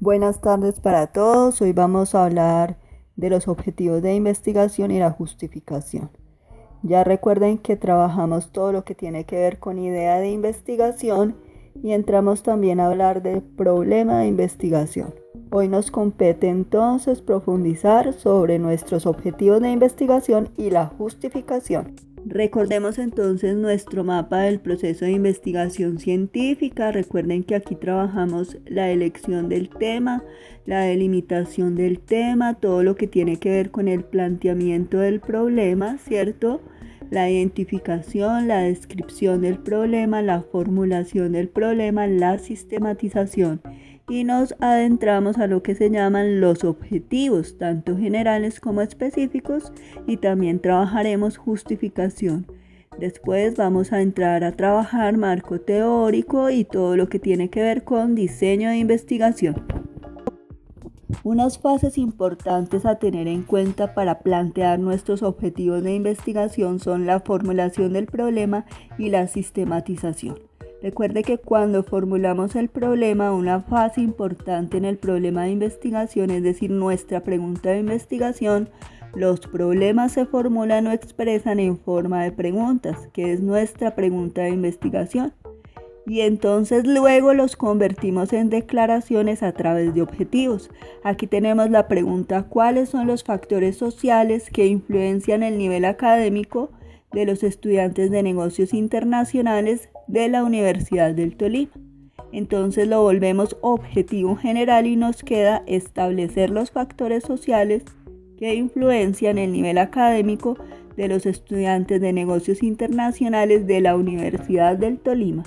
Buenas tardes para todos. Hoy vamos a hablar de los objetivos de investigación y la justificación. Ya recuerden que trabajamos todo lo que tiene que ver con idea de investigación y entramos también a hablar del problema de investigación. Hoy nos compete entonces profundizar sobre nuestros objetivos de investigación y la justificación. Recordemos entonces nuestro mapa del proceso de investigación científica. Recuerden que aquí trabajamos la elección del tema, la delimitación del tema, todo lo que tiene que ver con el planteamiento del problema, ¿cierto? La identificación, la descripción del problema, la formulación del problema, la sistematización. Y nos adentramos a lo que se llaman los objetivos, tanto generales como específicos, y también trabajaremos justificación. Después vamos a entrar a trabajar marco teórico y todo lo que tiene que ver con diseño de investigación. Unas fases importantes a tener en cuenta para plantear nuestros objetivos de investigación son la formulación del problema y la sistematización. Recuerde que cuando formulamos el problema, una fase importante en el problema de investigación, es decir, nuestra pregunta de investigación, los problemas se formulan o expresan en forma de preguntas, que es nuestra pregunta de investigación. Y entonces luego los convertimos en declaraciones a través de objetivos. Aquí tenemos la pregunta: ¿cuáles son los factores sociales que influencian el nivel académico de los estudiantes de negocios internacionales de la Universidad del Tolima? Entonces lo volvemos objetivo general y nos queda establecer los factores sociales que influencian el nivel académico de los estudiantes de negocios internacionales de la Universidad del Tolima.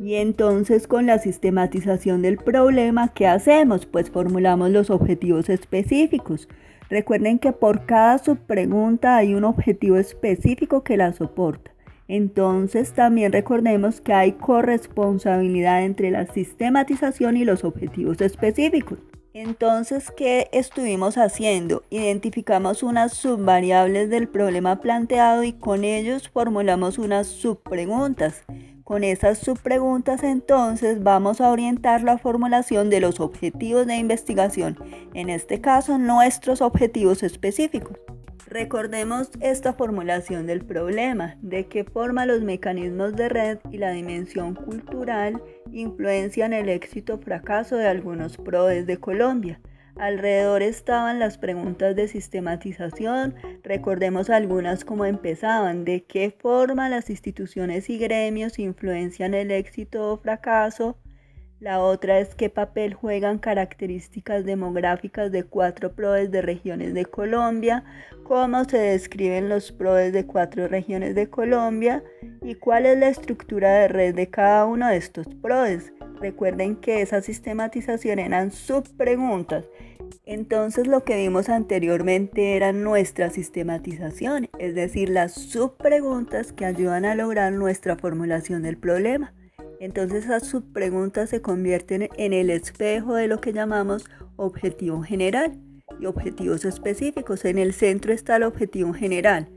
Y entonces con la sistematización del problema, ¿qué hacemos? Pues formulamos los objetivos específicos. Recuerden que por cada subpregunta hay un objetivo específico que la soporta. Entonces también recordemos que hay corresponsabilidad entre la sistematización y los objetivos específicos. Entonces, ¿qué estuvimos haciendo? Identificamos unas subvariables del problema planteado y con ellos formulamos unas subpreguntas. Con esas subpreguntas entonces vamos a orientar la formulación de los objetivos de investigación, en este caso nuestros objetivos específicos. Recordemos esta formulación del problema: de qué forma los mecanismos de red y la dimensión cultural influencian el éxito o fracaso de algunos PRODES de Colombia. Alrededor estaban las preguntas de sistematización. Recordemos algunas como empezaban: de qué forma las instituciones y gremios influencian el éxito o fracaso. La otra es: ¿qué papel juegan características demográficas de 4 PRODES de regiones de Colombia? ¿Cómo se describen los PRODES de 4 regiones de Colombia? ¿Y cuál es la estructura de red de cada uno de estos PRODES? Recuerden que esa sistematización eran subpreguntas. Entonces lo que vimos anteriormente era nuestra sistematización, es decir, las subpreguntas que ayudan a lograr nuestra formulación del problema. Entonces esas subpreguntas se convierten en el espejo de lo que llamamos objetivo general y objetivos específicos. En el centro está el objetivo general.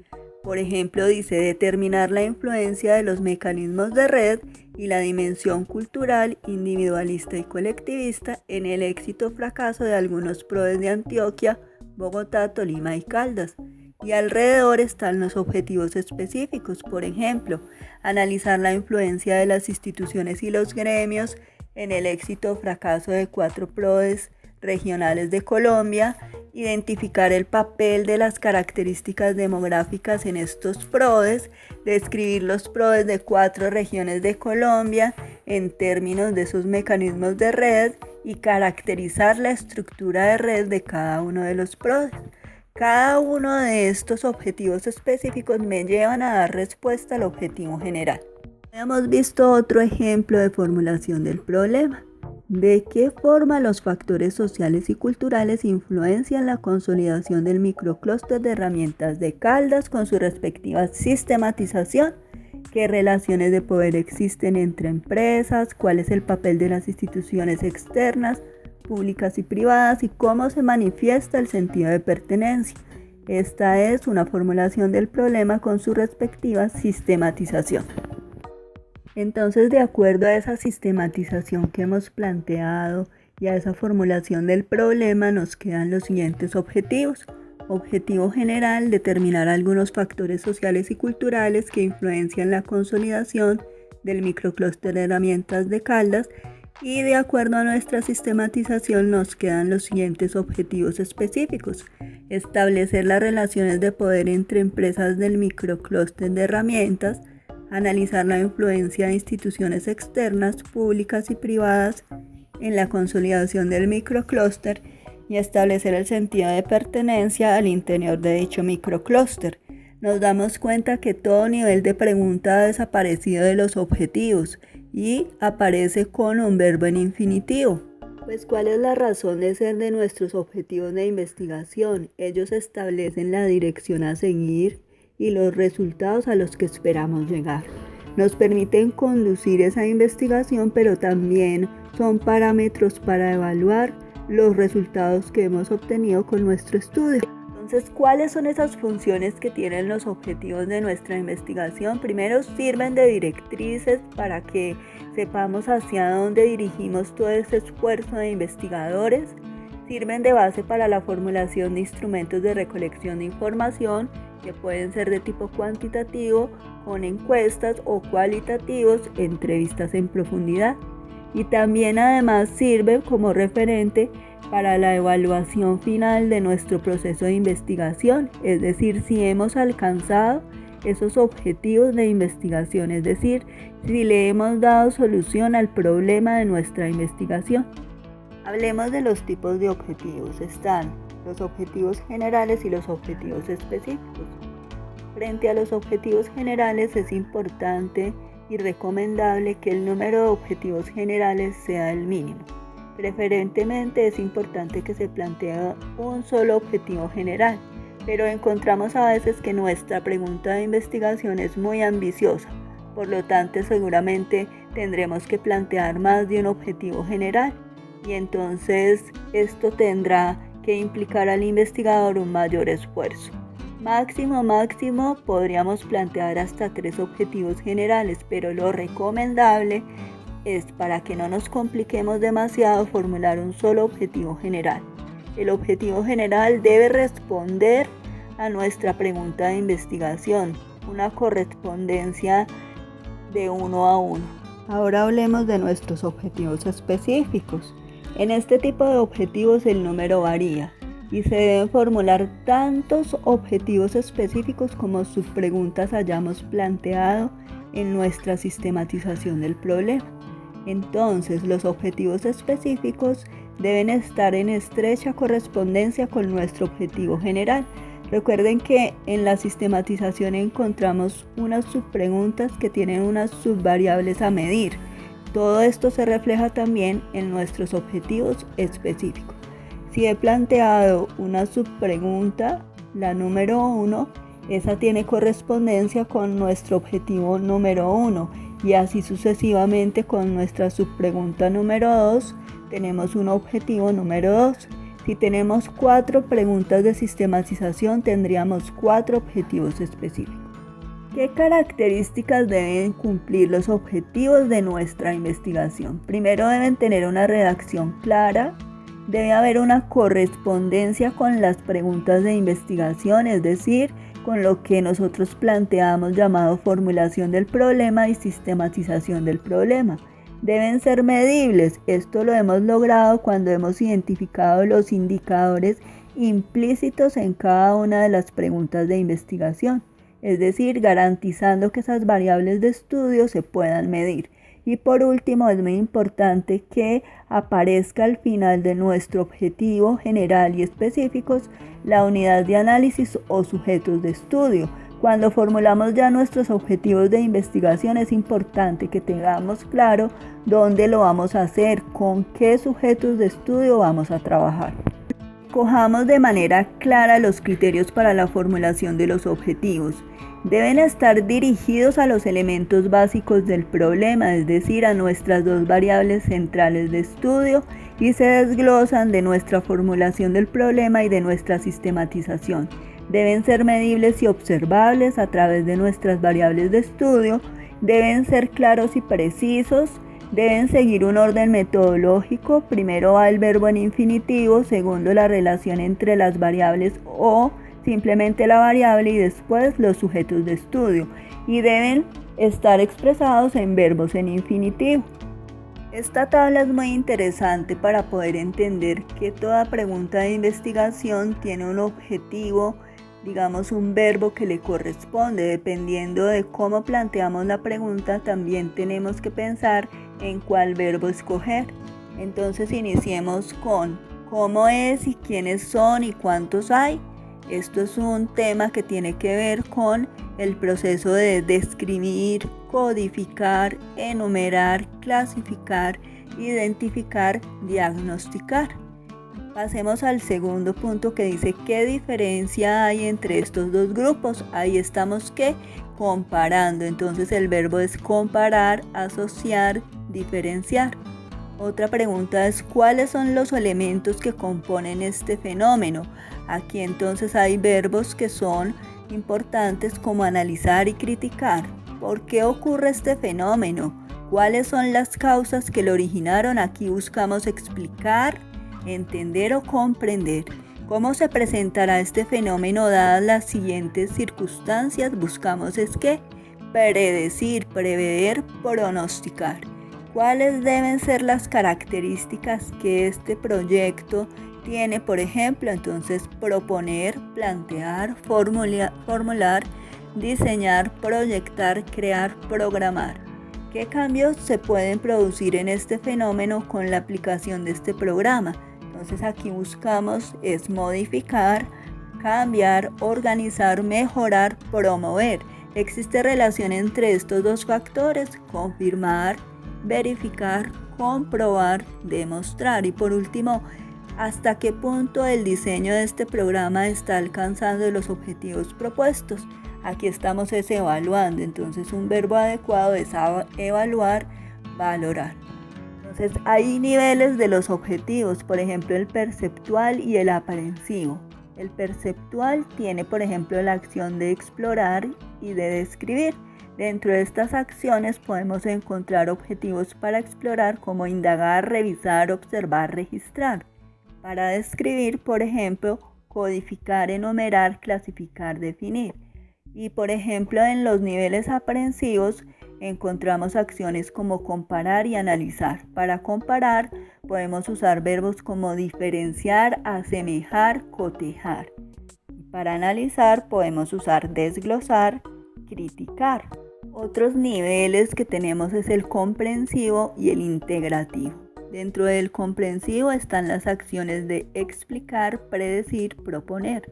Por ejemplo, dice determinar la influencia de los mecanismos de red y la dimensión cultural, individualista y colectivista en el éxito o fracaso de algunos PRODES de Antioquia, Bogotá, Tolima y Caldas. Y alrededor están los objetivos específicos. Por ejemplo, analizar la influencia de las instituciones y los gremios en el éxito o fracaso de 4 PRODES regionales de Colombia, identificar el papel de las características demográficas en estos PRODES, describir los PRODES de 4 regiones de Colombia en términos de sus mecanismos de red y caracterizar la estructura de red de cada uno de los PRODES. Cada uno de estos objetivos específicos me llevan a dar respuesta al objetivo general. Hemos visto otro ejemplo de formulación del problema: ¿de qué forma los factores sociales y culturales influencian la consolidación del microclúster de herramientas de Caldas con su respectiva sistematización? ¿Qué relaciones de poder existen entre empresas? ¿Cuál es el papel de las instituciones externas, públicas y privadas? ¿Y cómo se manifiesta el sentido de pertenencia? Esta es una formulación del problema con su respectiva sistematización. Entonces, de acuerdo a esa sistematización que hemos planteado y a esa formulación del problema nos quedan los siguientes objetivos. Objetivo general, determinar algunos factores sociales y culturales que influencian la consolidación del microclúster de herramientas de Caldas, y de acuerdo a nuestra sistematización nos quedan los siguientes objetivos específicos. Establecer las relaciones de poder entre empresas del microclúster de herramientas, analizar la influencia de instituciones externas, públicas y privadas en la consolidación del microclúster y establecer el sentido de pertenencia al interior de dicho microclúster. Nos damos cuenta que todo nivel de pregunta ha desaparecido de los objetivos y aparece con un verbo en infinitivo. Pues, ¿cuál es la razón de ser de nuestros objetivos de investigación? Ellos establecen la dirección a seguir y los resultados a los que esperamos llegar. Nos permiten conducir esa investigación, pero también son parámetros para evaluar los resultados que hemos obtenido con nuestro estudio. Entonces, ¿cuáles son esas funciones que tienen los objetivos de nuestra investigación? Primero, sirven de directrices para que sepamos hacia dónde dirigimos todo ese esfuerzo de investigadores. Sirven de base para la formulación de instrumentos de recolección de información que pueden ser de tipo cuantitativo, con encuestas, o cualitativos, entrevistas en profundidad. Y también además sirve como referente para la evaluación final de nuestro proceso de investigación, es decir, si hemos alcanzado esos objetivos de investigación, es decir, si le hemos dado solución al problema de nuestra investigación. Hablemos de los tipos de objetivos. Están los objetivos generales y los objetivos específicos. Frente a los objetivos generales es importante y recomendable que el número de objetivos generales sea el mínimo. Preferentemente es importante que se plantee un solo objetivo general, pero encontramos a veces que nuestra pregunta de investigación es muy ambiciosa, por lo tanto seguramente tendremos que plantear más de un objetivo general, y entonces esto tendrá que implicar al investigador un mayor esfuerzo. Máximo podríamos plantear hasta 3 objetivos generales, pero lo recomendable es, para que no nos compliquemos demasiado, formular un solo objetivo general. El objetivo general debe responder a nuestra pregunta de investigación, una correspondencia de 1 a 1. Ahora hablemos de nuestros objetivos específicos. En este tipo de objetivos el número varía y se deben formular tantos objetivos específicos como subpreguntas hayamos planteado en nuestra sistematización del problema. Entonces, los objetivos específicos deben estar en estrecha correspondencia con nuestro objetivo general. Recuerden que en la sistematización encontramos unas subpreguntas que tienen unas subvariables a medir. Todo esto se refleja también en nuestros objetivos específicos. Si he planteado una subpregunta, la número 1, esa tiene correspondencia con nuestro objetivo número 1, y así sucesivamente con nuestra subpregunta número 2 tenemos un objetivo número 2. Si tenemos 4 preguntas de sistematización, tendríamos 4 objetivos específicos. ¿Qué características deben cumplir los objetivos de nuestra investigación? Primero, deben tener una redacción clara. Debe haber una correspondencia con las preguntas de investigación, es decir, con lo que nosotros planteamos llamado formulación del problema y sistematización del problema. Deben ser medibles. Esto lo hemos logrado cuando hemos identificado los indicadores implícitos en cada una de las preguntas de investigación, es decir, garantizando que esas variables de estudio se puedan medir. Y por último, es muy importante que aparezca al final de nuestro objetivo general y específicos la unidad de análisis o sujetos de estudio. Cuando formulamos ya nuestros objetivos de investigación, es importante que tengamos claro dónde lo vamos a hacer, con qué sujetos de estudio vamos a trabajar. Cojamos de manera clara los criterios para la formulación de los objetivos. Deben estar dirigidos a los elementos básicos del problema, es decir, a nuestras 2 variables centrales de estudio, y se desglosan de nuestra formulación del problema y de nuestra sistematización. Deben ser medibles y observables a través de nuestras variables de estudio, deben ser claros y precisos, Deben seguir un orden metodológico. Primero va el verbo en infinitivo, segundo la relación entre las variables o simplemente la variable y después los sujetos de estudio. Y deben estar expresados en verbos en infinitivo. Esta tabla es muy interesante para poder entender que toda pregunta de investigación tiene un objetivo, digamos un verbo que le corresponde. Dependiendo de cómo planteamos la pregunta, también tenemos que pensar en cuál verbo escoger. Entonces iniciemos con ¿cómo es y quiénes son y cuántos hay? Esto es un tema que tiene que ver con el proceso de describir, codificar, enumerar, clasificar, identificar, diagnosticar. Pasemos al segundo punto que dice ¿qué diferencia hay entre estos dos grupos? Ahí estamos comparando. Entonces el verbo es comparar, asociar, diferenciar. Otra pregunta es ¿cuáles son los elementos que componen este fenómeno? Aquí entonces hay verbos que son importantes como analizar y criticar. ¿Por qué ocurre este fenómeno? ¿Cuáles son las causas que lo originaron? Aquí buscamos explicar, entender o comprender. ¿Cómo se presentará este fenómeno dadas las siguientes circunstancias? Buscamos predecir, prever, pronosticar. ¿Cuáles deben ser las características que este proyecto tiene? Por ejemplo, entonces proponer, plantear, formular, diseñar, proyectar, crear, programar. ¿Qué cambios se pueden producir en este fenómeno con la aplicación de este programa? Entonces aquí buscamos es modificar, cambiar, organizar, mejorar, promover. ¿Existe relación entre estos dos factores? Confirmar, verificar, comprobar, demostrar. Y por último, ¿hasta qué punto el diseño de este programa está alcanzando los objetivos propuestos? Aquí estamos evaluando. Entonces un verbo adecuado es evaluar, valorar. Entonces hay niveles de los objetivos, por ejemplo el perceptual y el aprensivo. El perceptual tiene por ejemplo la acción de explorar y de describir. Dentro de estas acciones podemos encontrar objetivos para explorar como indagar, revisar, observar, registrar. Para describir, por ejemplo, codificar, enumerar, clasificar, definir. Y por ejemplo en los niveles aprensivos encontramos acciones como comparar y analizar. Para comparar podemos usar verbos como diferenciar, asemejar, cotejar. Y para analizar podemos usar desglosar, criticar. Otros niveles que tenemos es el comprensivo y el integrativo. Dentro del comprensivo están las acciones de explicar, predecir, proponer.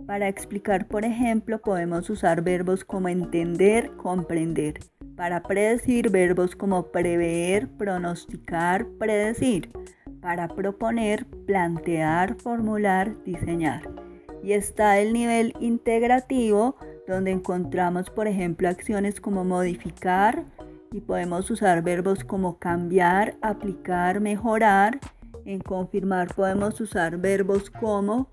Para explicar, por ejemplo, podemos usar verbos como entender, comprender. Para predecir, verbos como prever, pronosticar, predecir. Para proponer, plantear, formular, diseñar. Y está el nivel integrativo, donde encontramos, por ejemplo, acciones como modificar y podemos usar verbos como cambiar, aplicar, mejorar. En confirmar podemos usar verbos como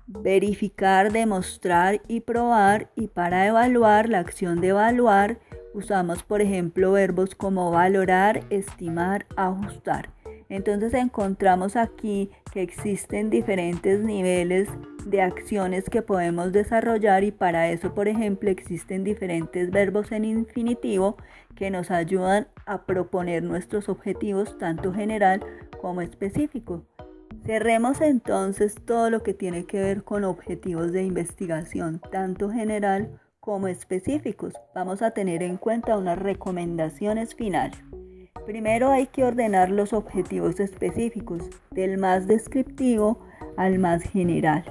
verificar, demostrar y probar. Y para evaluar, la acción de evaluar, usamos, por ejemplo, verbos como valorar, estimar, ajustar. Entonces encontramos aquí que existen diferentes niveles de acciones que podemos desarrollar y para eso, por ejemplo, existen diferentes verbos en infinitivo que nos ayudan a proponer nuestros objetivos tanto general como específico. Cerremos entonces todo lo que tiene que ver con objetivos de investigación, tanto general como específicos. Vamos a tener en cuenta unas recomendaciones finales. Primero hay que ordenar los objetivos específicos, del más descriptivo al más general.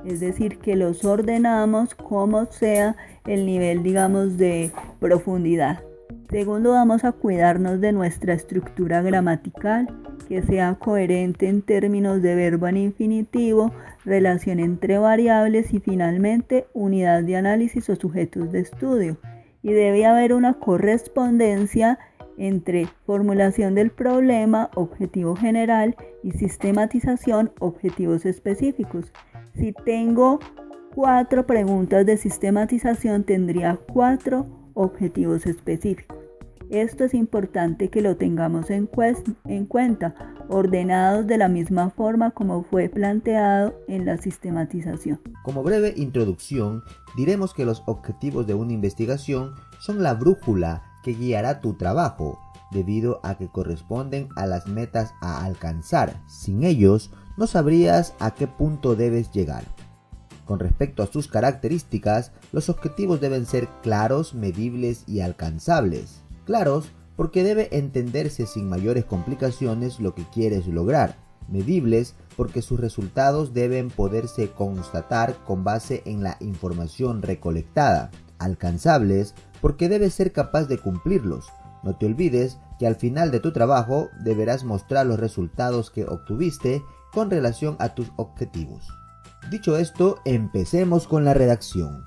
Es decir, que los ordenamos como sea el nivel, digamos, de profundidad. Segundo, vamos a cuidarnos de nuestra estructura gramatical, que sea coherente en términos de verbo en infinitivo, relación entre variables y finalmente unidad de análisis o sujetos de estudio. Y debe haber una correspondencia entre formulación del problema, objetivo general y sistematización, objetivos específicos. Si tengo 4 preguntas de sistematización, tendría 4 objetivos específicos. Esto es importante que lo tengamos en cuenta, ordenados de la misma forma como fue planteado en la sistematización. Como breve introducción, diremos que los objetivos de una investigación son la brújula que guiará tu trabajo, debido a que corresponden a las metas a alcanzar. Sin ellos, no sabrías a qué punto debes llegar. Con respecto a sus características, los objetivos deben ser claros, medibles y alcanzables. Claros, porque debe entenderse sin mayores complicaciones lo que quieres lograr. Medibles, porque sus resultados deben poderse constatar con base en la información recolectada. Alcanzables, porque debes ser capaz de cumplirlos. No te olvides que al final de tu trabajo deberás mostrar los resultados que obtuviste con relación a tus objetivos. Dicho esto, empecemos con la redacción.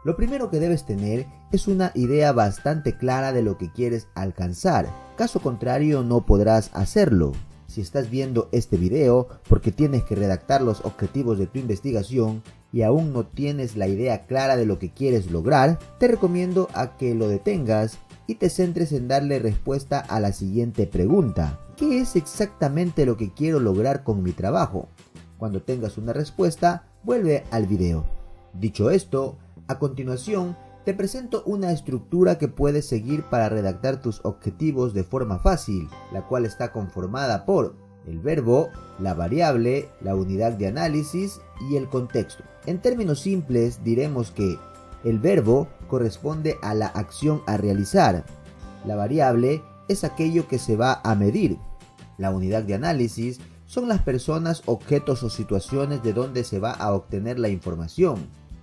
Lo primero que debes tener es una idea bastante clara de lo que quieres alcanzar. Caso contrario, no podrás hacerlo. Si estás viendo este video porque tienes que redactar los objetivos de tu investigación y aún no tienes la idea clara de lo que quieres lograr, te recomiendo a que lo detengas y te centres en darle respuesta a la siguiente pregunta. ¿Qué es exactamente lo que quiero lograr con mi trabajo? Cuando tengas una respuesta, vuelve al video. Dicho esto, a continuación, te presento una estructura que puedes seguir para redactar tus objetivos de forma fácil, la cual está conformada por el verbo, la variable, la unidad de análisis y el contexto. En términos simples, diremos que el verbo corresponde a la acción a realizar, la variable es aquello que se va a medir, la unidad de análisis son las personas, objetos o situaciones de donde se va a obtener la información,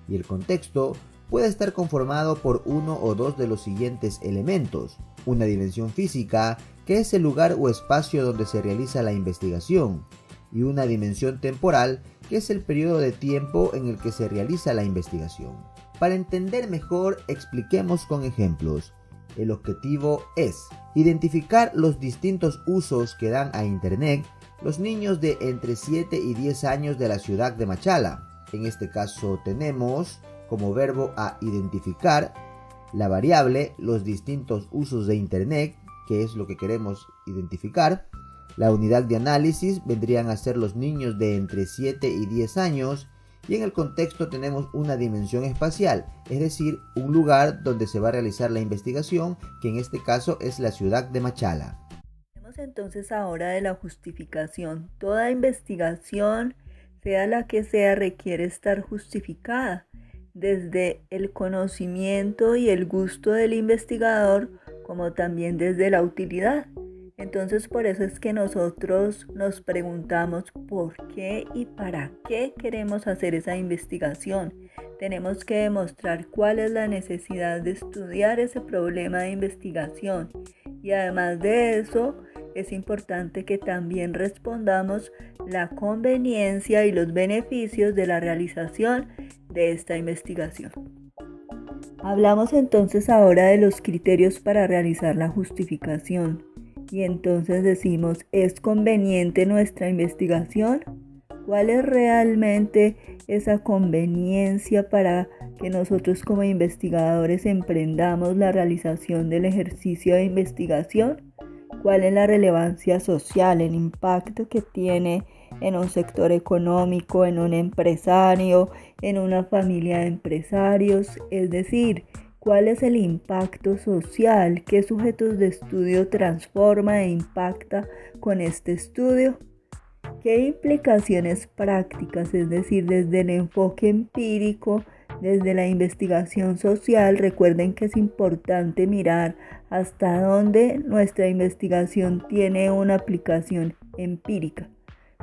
y el contexto puede estar conformado por uno o dos de los siguientes elementos: una dimensión física, que es el lugar o espacio donde se realiza la investigación, y una dimensión temporal, que es el periodo de tiempo en el que se realiza la investigación. Para entender mejor, expliquemos con ejemplos. El objetivo es identificar los distintos usos que dan a Internet los niños de entre 7 y 10 años de la ciudad de Machala. En este caso tenemos como verbo a identificar, la variable, los distintos usos de Internet, que es lo que queremos identificar. La unidad de análisis vendrían a ser los niños de entre 7 y 10 años. Y en el contexto tenemos una dimensión espacial, es decir, un lugar donde se va a realizar la investigación, que en este caso es la ciudad de Machala. Hablemos entonces ahora de la justificación. Toda investigación, sea la que sea, requiere estar justificada, desde el conocimiento y el gusto del investigador, como también desde la utilidad. Entonces, por eso es que nosotros nos preguntamos por qué y para qué queremos hacer esa investigación. Tenemos que demostrar cuál es la necesidad de estudiar ese problema de investigación. Y además de eso, es importante que también respondamos la conveniencia y los beneficios de la realización de esta investigación. Hablamos entonces ahora de los criterios para realizar la justificación. Y entonces decimos, ¿es conveniente nuestra investigación? ¿Cuál es realmente esa conveniencia para que nosotros como investigadores emprendamos la realización del ejercicio de investigación? ¿Cuál es la relevancia social, el impacto que tiene en un sector económico, en un empresario, en una familia de empresarios? Es decir, ¿cuál es el impacto social? ¿Qué sujetos de estudio transforma e impacta con este estudio? ¿Qué implicaciones prácticas, es decir, desde el enfoque empírico, desde la investigación social? Recuerden que es importante mirar hasta dónde nuestra investigación tiene una aplicación empírica.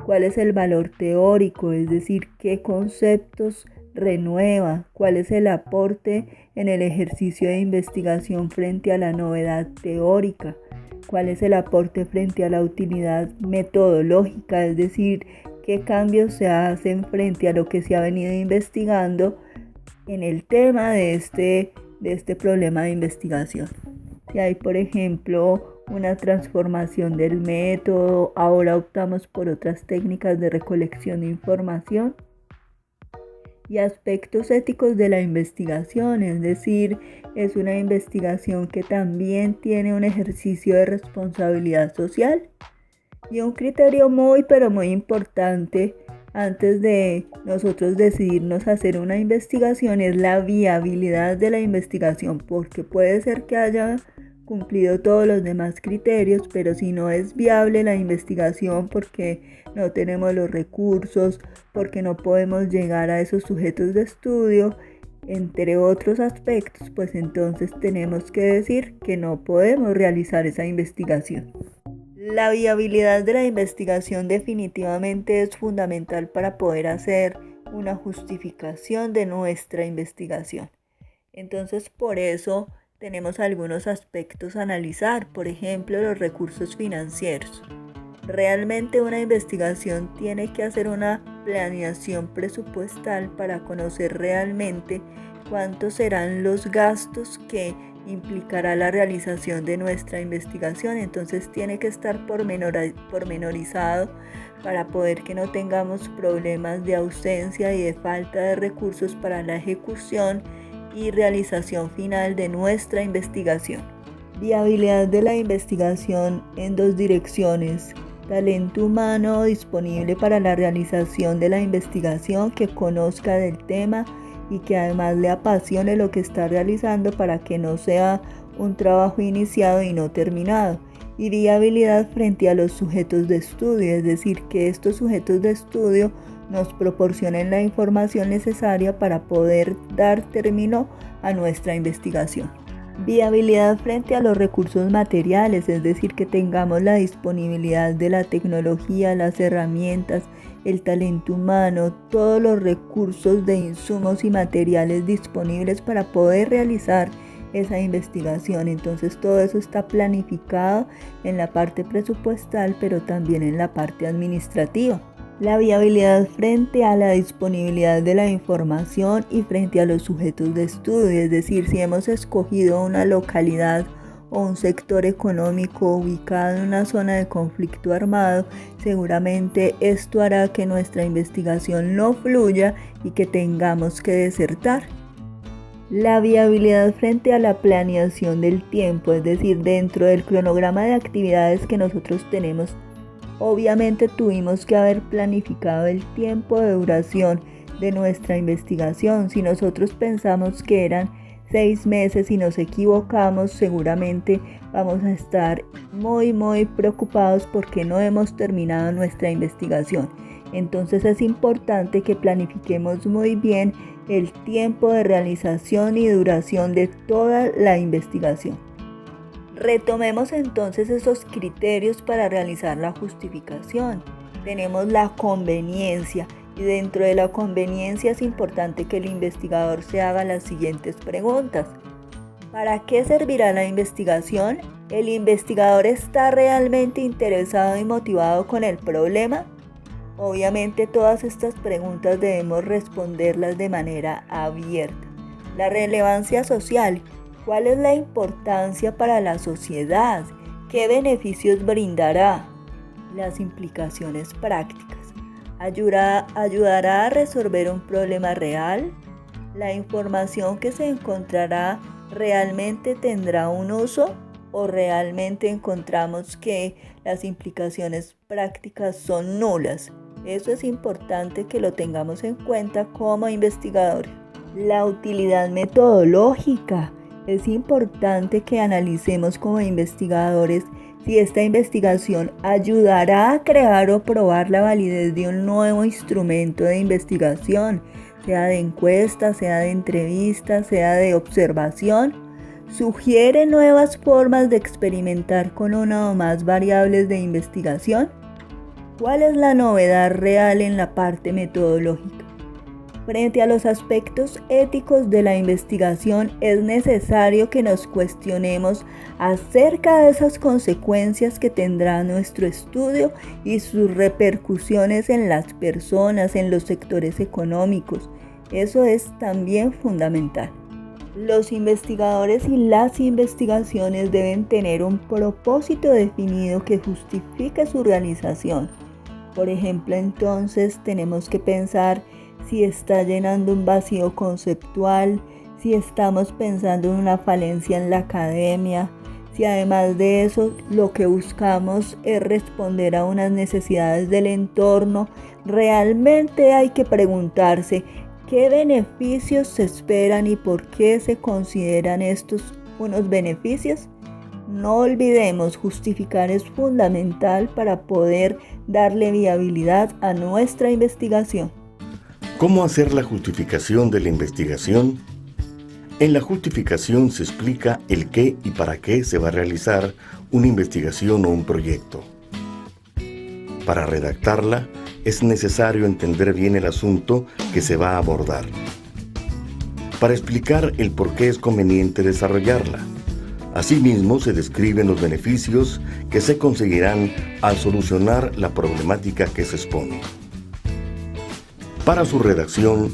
¿Cuál es el valor teórico? Es decir, ¿qué conceptos renueva? ¿Cuál es el aporte en el ejercicio de investigación frente a la novedad teórica? ¿Cuál es el aporte frente a la utilidad metodológica? Es decir, ¿qué cambios se hacen frente a lo que se ha venido investigando en el tema de este problema de investigación? Si hay, por ejemplo, una transformación del método, ahora optamos por otras técnicas de recolección de información. y aspectos éticos de la investigación, es decir, es una investigación que también tiene un ejercicio de responsabilidad social. Y un criterio muy pero muy importante antes de nosotros decidirnos a hacer una investigación es la viabilidad de la investigación, porque puede ser que haya cumplido todos los demás criterios, pero si no es viable la investigación porque no tenemos los recursos, porque no podemos llegar a esos sujetos de estudio, entre otros aspectos, pues entonces tenemos que decir que no podemos realizar esa investigación. La viabilidad de la investigación definitivamente es fundamental para poder hacer una justificación de nuestra investigación. Entonces, por eso tenemos algunos aspectos a analizar, por ejemplo, los recursos financieros. Realmente una investigación tiene que hacer una planeación presupuestal para conocer realmente cuántos serán los gastos que implicará la realización de nuestra investigación. Entonces tiene que estar pormenorizado para poder que no tengamos problemas de ausencia y de falta de recursos para la ejecución y realización final de nuestra investigación. Viabilidad de la investigación en dos direcciones: talento humano disponible para la realización de la investigación, que conozca del tema y que además le apasione lo que está realizando para que no sea un trabajo iniciado y no terminado. Y viabilidad frente a los sujetos de estudio, es decir, que estos sujetos de estudio nos proporcionen la información necesaria para poder dar término a nuestra investigación. Viabilidad frente a los recursos materiales, es decir, que tengamos la disponibilidad de la tecnología, las herramientas, el talento humano, todos los recursos de insumos y materiales disponibles para poder realizar esa investigación. Entonces todo eso está planificado en la parte presupuestal, pero también en la parte administrativa. La viabilidad frente a la disponibilidad de la información y frente a los sujetos de estudio, es decir, si hemos escogido una localidad o un sector económico ubicado en una zona de conflicto armado, seguramente esto hará que nuestra investigación no fluya y que tengamos que desertar. La viabilidad frente a la planeación del tiempo, es decir, dentro del cronograma de actividades que nosotros tenemos, obviamente tuvimos que haber planificado el tiempo de duración de nuestra investigación. Si nosotros pensamos que eran 6 meses y nos equivocamos, seguramente vamos a estar muy preocupados porque no hemos terminado nuestra investigación. Entonces es importante que planifiquemos muy bien el tiempo de realización y duración de toda la investigación. Retomemos entonces esos criterios para realizar la justificación. Tenemos la conveniencia, y dentro de la conveniencia es importante que el investigador se haga las siguientes preguntas. ¿Para qué servirá la investigación? ¿El investigador está realmente interesado y motivado con el problema? Obviamente todas estas preguntas debemos responderlas de manera abierta. La relevancia social. ¿Cuál es la importancia para la sociedad? ¿Qué beneficios brindará? Las implicaciones prácticas. ¿Ayudará a resolver un problema real? ¿La información que se encontrará realmente tendrá un uso? ¿O realmente encontramos que las implicaciones prácticas son nulas? Eso es importante que lo tengamos en cuenta como investigadores. La utilidad metodológica. Es importante que analicemos como investigadores si esta investigación ayudará a crear o probar la validez de un nuevo instrumento de investigación, sea de encuesta, sea de entrevista, sea de observación. ¿Sugiere nuevas formas de experimentar con una o más variables de investigación? ¿Cuál es la novedad real en la parte metodológica? Frente a los aspectos éticos de la investigación, es necesario que nos cuestionemos acerca de esas consecuencias que tendrá nuestro estudio y sus repercusiones en las personas, en los sectores económicos. Eso es también fundamental. Los investigadores y las investigaciones deben tener un propósito definido que justifique su realización. Por ejemplo, entonces tenemos que pensar si está llenando un vacío conceptual, si estamos pensando en una falencia en la academia, si además de eso lo que buscamos es responder a unas necesidades del entorno. Realmente hay que preguntarse qué beneficios se esperan y por qué se consideran estos unos beneficios. No olvidemos, justificar es fundamental para poder darle viabilidad a nuestra investigación. ¿Cómo hacer la justificación de la investigación? En la justificación se explica el qué y para qué se va a realizar una investigación o un proyecto. Para redactarla, es necesario entender bien el asunto que se va a abordar. Para explicar el por qué es conveniente desarrollarla. Asimismo, se describen los beneficios que se conseguirán al solucionar la problemática que se expone. Para su redacción,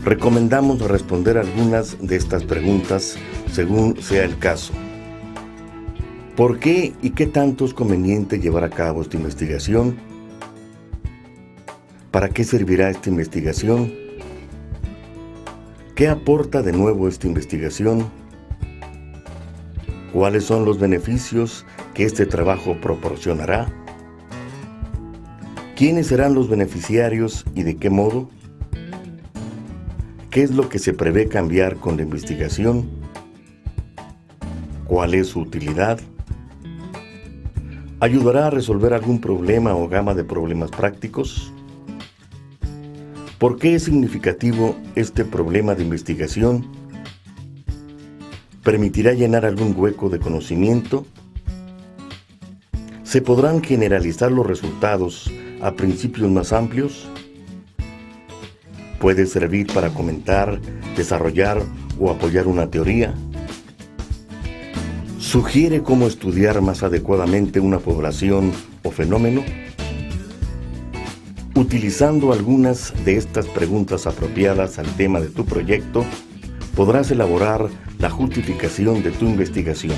recomendamos responder algunas de estas preguntas según sea el caso. ¿Por qué y qué tanto es conveniente llevar a cabo esta investigación? ¿Para qué servirá esta investigación? ¿Qué aporta de nuevo esta investigación? ¿Cuáles son los beneficios que este trabajo proporcionará? ¿Quiénes serán los beneficiarios y de qué modo? ¿Qué es lo que se prevé cambiar con la investigación? ¿Cuál es su utilidad? ¿Ayudará a resolver algún problema o gama de problemas prácticos? ¿Por qué es significativo este problema de investigación? ¿Permitirá llenar algún hueco de conocimiento? ¿Se podrán generalizar los resultados a principios más amplios? ¿Puede servir para comentar, desarrollar o apoyar una teoría? ¿Sugiere cómo estudiar más adecuadamente una población o fenómeno? Utilizando algunas de estas preguntas apropiadas al tema de tu proyecto, podrás elaborar la justificación de tu investigación.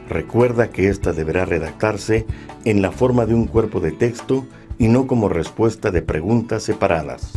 Recuerda que ésta deberá redactarse en la forma de un cuerpo de texto y no como respuesta de preguntas separadas.